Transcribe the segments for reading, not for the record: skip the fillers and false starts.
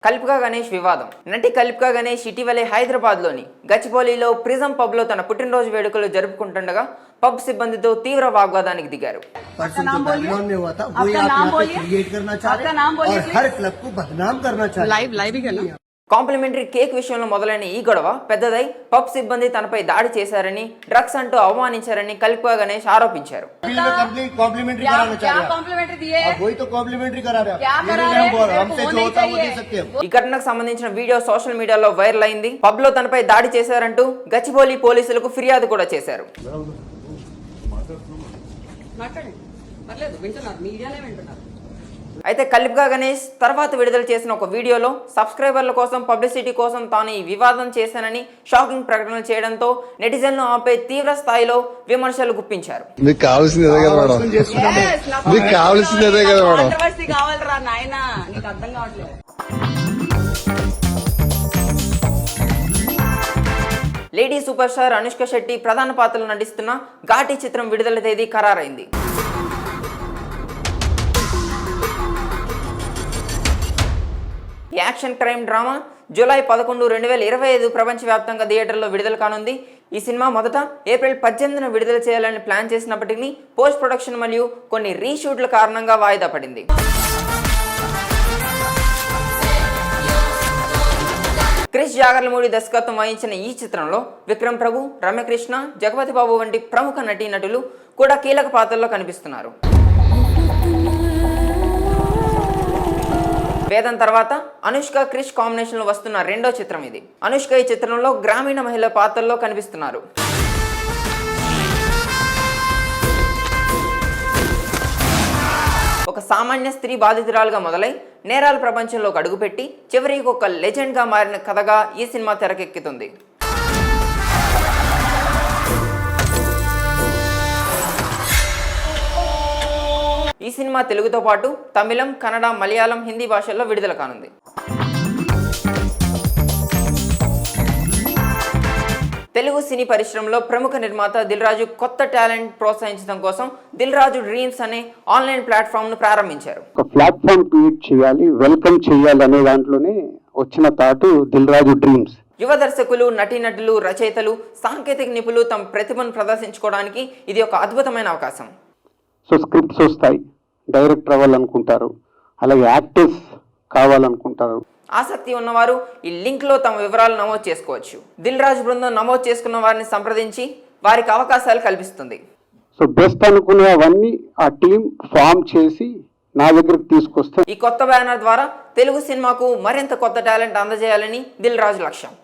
కల్పికా గణేష్ వివాదం. నటి కల్పికా గణేష్ ఇటీవలే హైదరాబాద్లోని గచ్చిబౌలిలో ప్రిజం పబ్లో తన పుట్టినరోజు వేడుకలు జరుపుకుంటుండగా పబ్ సిబ్బందితో తీవ్ర వాగ్వాదానికి దిగారు. కాంప్లిమెంటరీ కేక్ విషయంలో మొదలైన ఈ గొడవ పెద్దదై పబ్ సిబ్బంది తనపై దాడి చేశారని, డ్రగ్స్ అంటూ అవమానించారని కల్పికా గణేష్ ఆరోపించారు. ఈ ఘటనకు సంబంధించిన వీడియో సోషల్ మీడియాలో వైరల్ అయింది. పబ్ లో తనపై దాడి చేశారంటూ గచ్చిబౌలి పోలీసులకు ఫిర్యాదు కూడా చేశారు. అయితే కల్పికా గణేష్ తర్వాత విడుదల చేసిన ఒక వీడియోలో సబ్స్క్రైబర్ల కోసం, పబ్లిసిటీ కోసం తాను ఈ వివాదం చేశానని షాకింగ్ ప్రకటనలు చేయడంతో నెటిజన్లు ఆపై తీవ్ర స్థాయిలో విమర్శలు గుప్పించారు. Lady super star Anushka Shetty ప్రధాన పాత్రలో నటిస్తున్న ఘాటి చిత్రం విడుదల తేదీ ఖరారైంది. యాక్షన్ క్రైమ్ డ్రామా జూలై 11, 2025 ప్రపంచవ్యాప్తంగా థియేటర్లో విడుదల కానుంది. ఈ సినిమా మొదట ఏప్రిల్ 18న విడుదల చేయాలని ప్లాన్ చేసినప్పటికీ పోస్ట్ ప్రొడక్షన్ మరియు కొన్ని రీషూట్ల కారణంగా వాయిదా పడింది. క్రిష్ జాగర్లమూడి దర్శకత్వం వహించిన ఈ చిత్రంలో విక్రమ్ ప్రభు, రమ్యకృష్ణ, జగపతి బాబు వంటి ప్రముఖ నటీనటులు కూడా కీలక పాత్రల్లో కనిపిస్తున్నారు. వేదం తర్వాత అనుష్క, క్రిష్ కాంబినేషన్ లో వస్తున్న రెండో చిత్రం ఇది. అనుష్క ఈ చిత్రంలో గ్రామీణ మహిళ పాత్రలో కనిపిస్తున్నారు. ఒక సామాన్య స్త్రీ బాధితురాలుగా మొదలై నేరాల ప్రపంచంలోకి అడుగుపెట్టి చివరికి ఒక లెజెండ్ గా మారిన కథగా ఈ సినిమా తెరకెక్కుతుంది. ఈ సినిమా తెలుగుతో పాటు తమిళం, కన్నడ, మలయాళం, హిందీ భాషల్లో విడుదల కానుంది. తెలుగు సినీ పరిశ్రమలో ప్రముఖ నిర్మాత దిల్ రాజు కొత్త టాలెంట్ ప్రోత్సహించడం కోసం దిల్ రాజు డ్రీమ్స్ అనే ఆన్లైన్ ప్లాట్ఫామ్ ను ప్రారంభించారు. ఒక ప్లాట్ఫామ్ క్రియేట్ చేయాలి, వెల్కమ్ చేయాలి అనే దాంట్లోనే వచ్చిన తాటు దిల్ రాజు డ్రీమ్స్. యువ దర్శకులు, నటీనటులు, రచయితలు, సాంకేతిక నిపుణులు తమ ప్రతిభను ప్రదర్శించుకోవడానికి ఇది ఒక అద్భుతమైన అవకాశం. సో స్క్రిప్ట్స్ వస్తాయి, డైరెక్టర్ అవ్వాలనుకుంటారు, అలాగే యాక్టర్స్ కావాలనుకుంటారు. ఆసక్తి ఉన్నవారు ఈ లింక్ లో తమ వివరాలు నమోదు చేసుకోవచ్చు. దిల్ రాజు బృందం నమోదు చేసుకున్న వారిని సంప్రదించి వారికి అవకాశాలు కల్పిస్తుంది. సో బెస్ట్ అనుకునే అవన్నీ ఆ టీం ఫామ్ చేసి నా దగ్గరకు తీసుకొస్తే ఈ కొత్త బ్యానర్ ద్వారా తెలుగు సినిమాకు మరింత కొత్త టాలెంట్ అందజేయాలని దిల్ రాజు లక్ష్యం.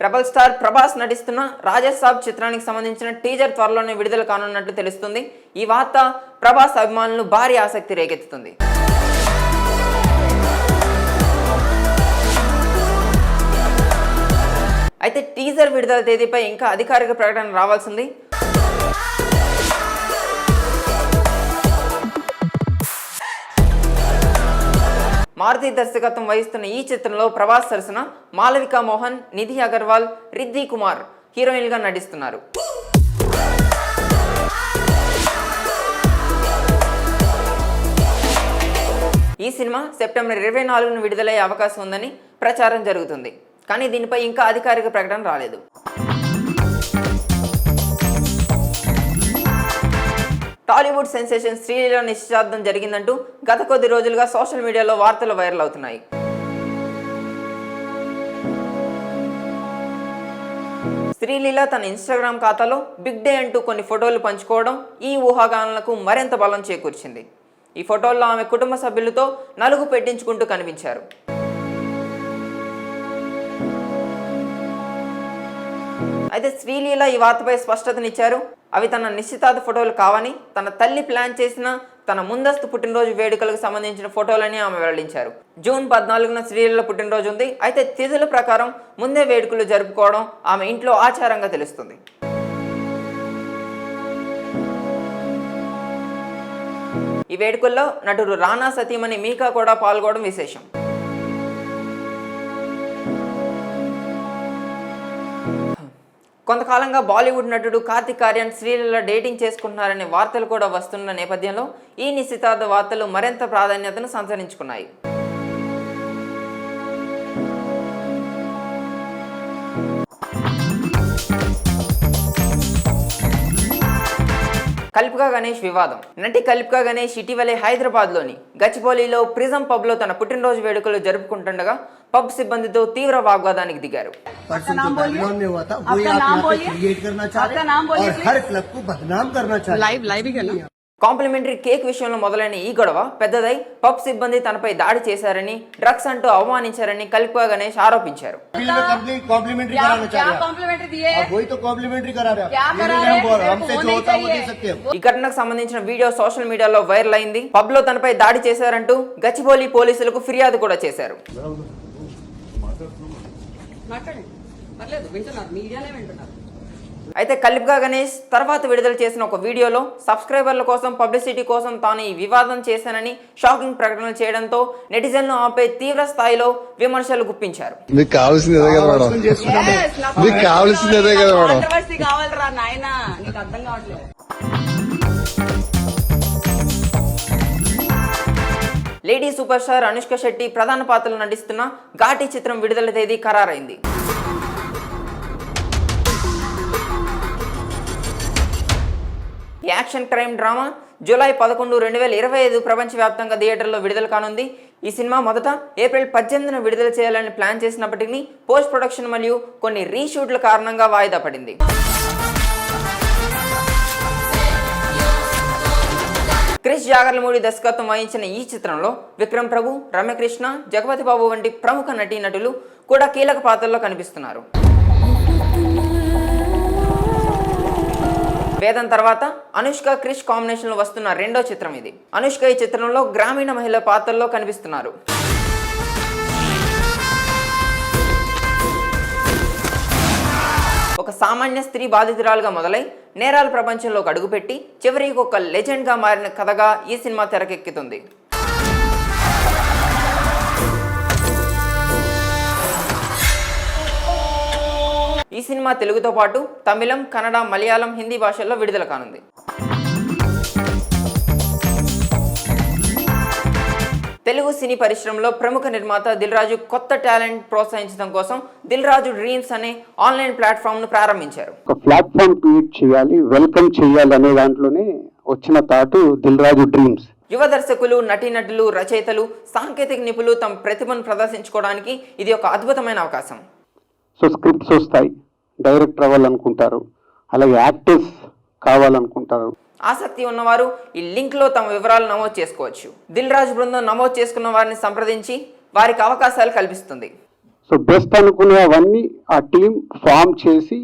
రెబల్ స్టార్ ప్రభాస్ నటిస్తున్న రాజసాబ్ చిత్రానికి సంబంధించిన టీజర్ త్వరలోనే విడుదల కానున్నట్లు తెలుస్తుంది. ఈ వార్త ప్రభాస్ అభిమానులను భారీ ఆసక్తి రేకెత్తుతుంది. అయితే టీజర్ విడుదల తేదీపై ఇంకా అధికారిక ప్రకటన రావాల్సింది. మారుతి దర్శకత్వం వహిస్తున్న ఈ చిత్రంలో ప్రభాస్ సరసన మాలవికా మోహన్, నిధి అగర్వాల్, రిద్ధి కుమార్ హీరోయిన్గా నటిస్తున్నారు. ఈ సినిమా సెప్టెంబర్ 24న విడుదలయ్యే అవకాశం ఉందని ప్రచారం జరుగుతుంది. కానీ దీనిపై ఇంకా అధికారిక ప్రకటన రాలేదు. టాలీవుడ్ సెన్సేషన్ శ్రీలీల నిశ్చితార్థం జరిగిందంటూ గత కొద్ది రోజులుగా సోషల్ మీడియాలో వార్తలు వైరల్ అవుతున్నాయి. శ్రీలీల తన ఇన్స్టాగ్రామ్ ఖాతాలో బిగ్ డే అంటూ కొన్ని ఫోటోలు పంచుకోవడం ఈ ఊహాగానాలకు మరింత బలం చేకూర్చింది. ఈ ఫోటోల్లో ఆమె కుటుంబ సభ్యులతో నలుగు పెట్టించుకుంటూ కనిపించారు. అయితే శ్రీలీల ఈ వార్తపై స్పష్టతనిచ్చారు. అవి తన నిశ్చితార్థ ఫోటోలు కావని, తన తల్లి ప్లాన్ చేసిన తన ముందస్తు పుట్టినరోజు వేడుకలకు సంబంధించిన ఫోటోలని ఆమె వెల్లడించారు. జూన్ 14న శ్రీలీల పుట్టినరోజు ఉంది. అయితే తిథుల ప్రకారం ముందే వేడుకలు జరుపుకోవడం ఆమె ఇంట్లో ఆచారంగా తెలుస్తుంది. ఈ వేడుకల్లో నటుడు రానా సతీమణి మీకా కూడా పాల్గొనడం విశేషం. కొంతకాలంగా బాలీవుడ్ నటుడు కార్తిక్ ఆర్యన్ శ్రీలీల డేటింగ్ చేసుకుంటున్నారనే వార్తలు కూడా వస్తున్న నేపథ్యంలో ఈ నిశ్చితార్థ వార్తలు మరింత ప్రాధాన్యతను సంతరించుకున్నాయి. కల్పికా గణేష్ వివాదం. నటి కల్పికా గణేష్ ఇటీవలే హైదరాబాద్లోని గచ్చిబౌలిలో ప్రిజం పబ్లో తన పుట్టినరోజు వేడుకలు జరుపుకుంటుండగా పబ్ సిబ్బందితో తీవ్ర వాగ్వాదానికి దిగారు. కాంప్లిమెంటరీ కేక్ విషయంలో మొదలైన ఈ గొడవ పెద్దదై పబ్ సిబ్బంది తనపై దాడి చేశారని, డ్రగ్స్ అంటూ అవమానించారని కల్పికా గణేష్ ఆరోపించారు. ఈ ఘటనకు సంబంధించిన వీడియో సోషల్ మీడియాలో వైరల్ అయింది. పబ్ లో తనపై దాడి చేశారంటూ గచ్చిబౌలి పోలీసులకు ఫిర్యాదు కూడా చేశారు. అయితే కల్పికా గణేష్ తర్వాత విడుదల చేసిన ఒక వీడియోలో సబ్స్క్రైబర్ల కోసం, పబ్లిసిటీ కోసం తాను ఈ వివాదం చేశానని షాకింగ్ ప్రకటనలు చేయడంతో నెటిజన్లు ఆమెపై తీవ్ర స్థాయిలో విమర్శలు గుప్పించారు. Lady super star Anushka Shetty ప్రధాన పాత్రలో నటిస్తున్న ఘాటి చిత్రం విడుదల తేదీ ఖరారైంది. యాక్షన్ క్రైమ్ డ్రామా జూలై 11, 2025 ప్రపంచవ్యాప్తంగా థియేటర్లో విడుదల కానుంది. ఈ సినిమా మొదట ఏప్రిల్ 18న విడుదల చేయాలని ప్లాన్ చేసినప్పటికీ పోస్ట్ ప్రొడక్షన్ మరియు కొన్ని రీషూట్ల కారణంగా వాయిదా పడింది. క్రిష్ జాగర్లమూడి దర్శకత్వం వహించిన ఈ చిత్రంలో విక్రమ్ ప్రభు, రమ్యకృష్ణ, జగపతి బాబు వంటి ప్రముఖ నటీనటులు కూడా కీలక పాత్రల్లో కనిపిస్తున్నారు. వేదం తర్వాత అనుష్క, క్రిష్ కాంబినేషన్ లో వస్తున్న రెండో చిత్రం ఇది. అనుష్క ఈ చిత్రంలో గ్రామీణ మహిళ పాత్రలో కనిపిస్తున్నారు. ఒక సామాన్య స్త్రీ బాధితురాలుగా మొదలై నేరాల ప్రపంచంలోకి అడుగుపెట్టి చివరికి ఒక లెజెండ్ గా మారిన కథగా ఈ సినిమా తెరకెక్కుతుంది. ఈ సినిమా తెలుగుతో పాటు తమిళం, కన్నడ, మలయాళం, హిందీ భాషల్లో విడుదల కానుంది. తెలుగు సినీ పరిశ్రమలో ప్రముఖ నిర్మాత దిల్ రాజు కొత్త టాలెంట్ ప్రోత్సహించడం కోసం దిల్ రాజు డ్రీమ్స్ అనే ఆన్లైన్ ప్లాట్ఫామ్ ను ప్రారంభించారు. ఒక ప్లాట్ఫామ్ క్రియేట్ చేయాలి, వెల్కమ్ చేయాలి అనే దాంట్లోనే వచ్చిన తాటు దిల్ రాజు డ్రీమ్స్. యువ దర్శకులు, నటీనటులు, రచయితలు, సాంకేతిక నిపుణులు తమ ప్రతిభను ప్రదర్శించుకోవడానికి ఇది ఒక అద్భుతమైన అవకాశం. సో స్క్రిప్ట్స్ వస్తాయి, డైరెక్టర్ అవ్వాలనుకుంటారు, అలాగే యాక్టర్స్ కావాలనుకుంటారు. ఆసక్తి ఉన్నవారు ఈ లింక్ లో తమ వివరాలు నమోదు చేసుకోవచ్చు. దిల్ రాజు బృందం నమోదు చేసుకున్న వారిని సంప్రదించి వారికి అవకాశాలు కల్పిస్తుంది. సో బెస్ట్ అనుకునేవన్నీ ఆ టీం ఫామ్ చేసి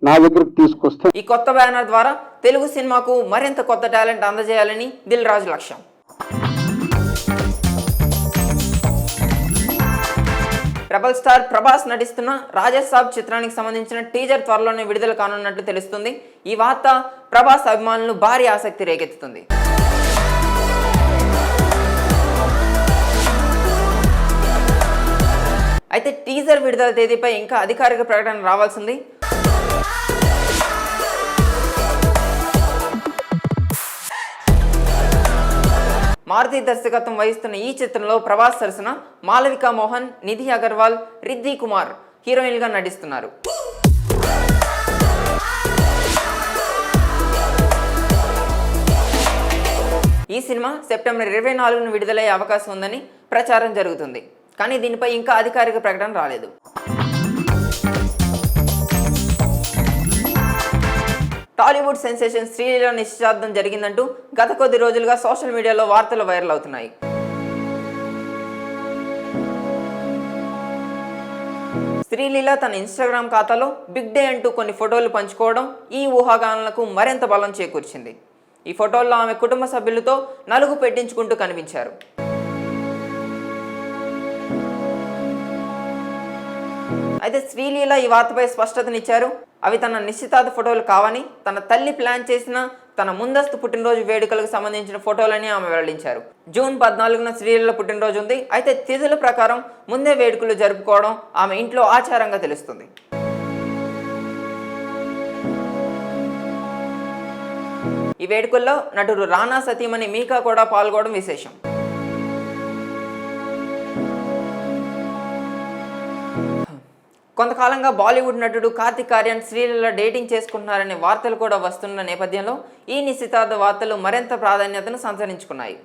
నా దగ్గరకు తీసుకొస్తే ఈ కొత్త బ్యానర్ ద్వారా తెలుగు సినిమాకు మరింత కొత్త టాలెంట్ అందజేయాలని దిల్ రాజు లక్ష్యం. రెబల్ స్టార్ ప్రభాస్ నటిస్తున్న రాజసాబ్ చిత్రానికి సంబంధించిన టీజర్ త్వరలోనే విడుదల కానున్నట్లు తెలుస్తుంది. ఈ వార్త ప్రభాస్ అభిమానులు భారీ ఆసక్తి రేకెత్తుతుంది. అయితే టీజర్ విడుదల తేదీపై ఇంకా అధికారిక ప్రకటన రావాల్సింది. మారుతి దర్శకత్వం వహిస్తున్న ఈ చిత్రంలో ప్రభాస్ సరసన మాలవికా మోహన్, నిధి అగర్వాల్, రిద్ధి కుమార్ హీరోయిన్గా నటిస్తున్నారు. ఈ సినిమా సెప్టెంబర్ 24న విడుదలయ్యే అవకాశం ఉందని ప్రచారం జరుగుతుంది. కానీ దీనిపై ఇంకా అధికారిక ప్రకటన రాలేదు. టాలీవుడ్ సెన్సేషన్ శ్రీలీల నిశ్చితార్థం జరిగిందంటూ గత కొద్ది రోజులుగా సోషల్ మీడియాలో వార్తలు వైరల్ అవుతున్నాయి. శ్రీలీల తన ఇన్స్టాగ్రామ్ ఖాతాలో బిగ్ డే అంటూ కొన్ని ఫోటోలు పంచుకోవడం ఈ ఊహాగానాలకు మరింత బలం చేకూర్చింది. ఈ ఫోటోల్లో ఆమె కుటుంబ సభ్యులతో నలుగు పెట్టించుకుంటూ కనిపించారు. అయితే శ్రీలీల ఈ వార్తపై స్పష్టతనిచ్చారు. అవి తన నిశ్చితార్థ ఫోటోలు కావని, తన తల్లి ప్లాన్ చేసిన తన ముందస్తు పుట్టినరోజు వేడుకలకు సంబంధించిన ఫోటోలని ఆమె వెల్లడించారు. జూన్ 14న శ్రీలీల పుట్టినరోజు ఉంది. అయితే తిథుల ప్రకారం ముందే వేడుకలు జరుపుకోవడం ఆమె ఇంట్లో ఆచారంగా తెలుస్తుంది. ఈ వేడుకల్లో నటుడు రానా సతీమణి మీకా కూడా పాల్గొనడం విశేషం. కొంతకాలంగా బాలీవుడ్ నటుడు కార్తిక్ ఆర్యన్ శ్రీలీల డేటింగ్ చేసుకుంటున్నారనే వార్తలు కూడా వస్తున్న నేపథ్యంలో ఈ నిశ్చితార్థ వార్తలు మరింత ప్రాధాన్యతను సంతరించుకున్నాయి.